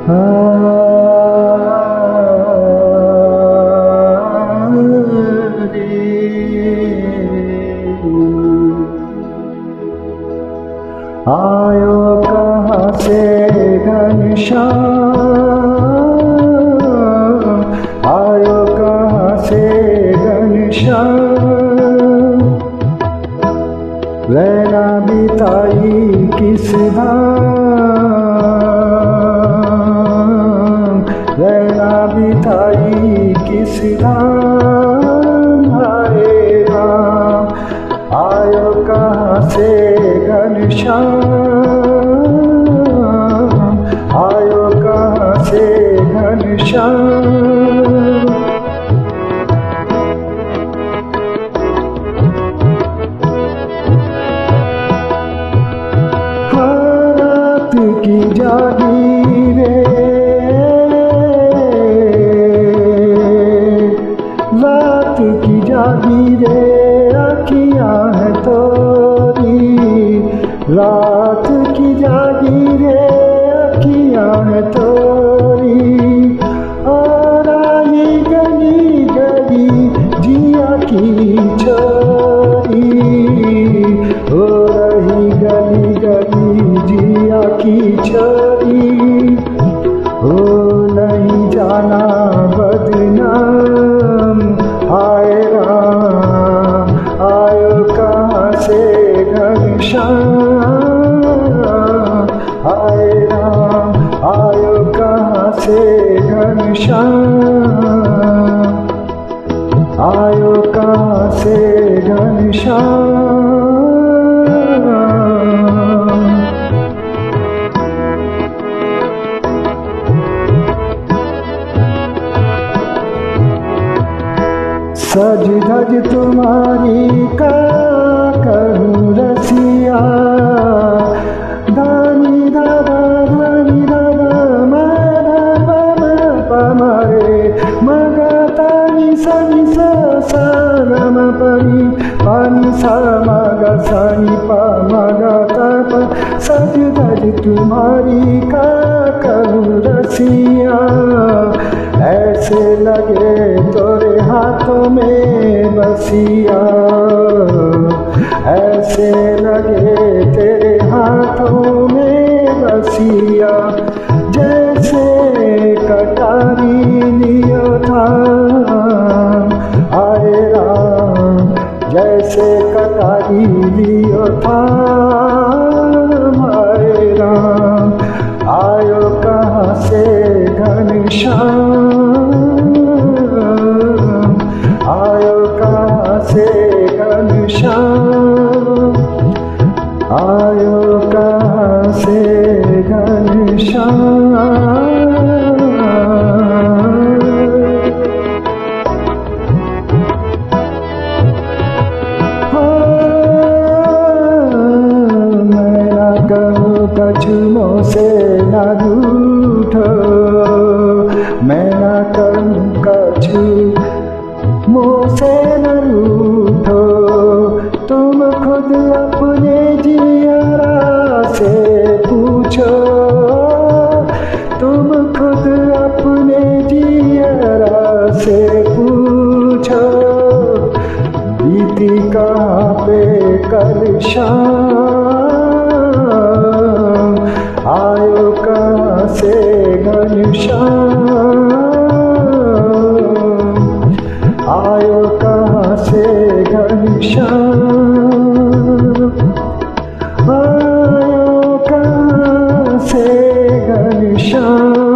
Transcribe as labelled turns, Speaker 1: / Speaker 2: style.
Speaker 1: आयो कहाँ से घनश्याम, आयो कहाँ से घनश्याम, रैना बिताई किस धाम, रैना बिताई किस धाम, हाय राम। आयो कहाँ से घनश्याम, आयो कहाँ से घनश्याम, रात की जागीरे, रात की जागीरे, अखियाँ है तोरी, रात की जागीरे, अखियाँ है तोरी, और आई गली गली जिया की चोरी, हो रही गली गली जिया की चोरी, हो नहीं जाना बदनाम, हाय राम। आयो कहाँ से घनश्याम, हाय राम। आयो कहाँ से घनश्याम, आयो कहाँ से घनश्याम, सज धज तुम्हारी का कहूँ रसिया, धानी दादा धानी दादा मारा पमरे मगा तानी सनी सा नम पनी पानी सा मगा सानी पा मगा तप, सज धज तुम्हारी का कहूँ रसिया, ऐसे लगे तोरे हाथों में बसिया, ऐसे लगे तेरे हाथों में बसिया, जैसे कटारी लियो था, आए राम, जैसे कटारी लियो था, आए राम। आयो कहाँ से घनश्याम, आयो कहाँ से घनश्याम, आयो कहाँ से घनश्याम, मैं ना कहूँ कछुओं से ना रूठो, मैं ना कहूँ कछु मुँह से न रूठो, तुम खुद अपने जियरा से पूछो, तुम खुद अपने जियरा से पूछो, बीती कहाँ पे कल शाम, आयो कहाँ से घनश्याम, आयो कहाँ से घनश्याम, आयो कहाँ से घनश्याम,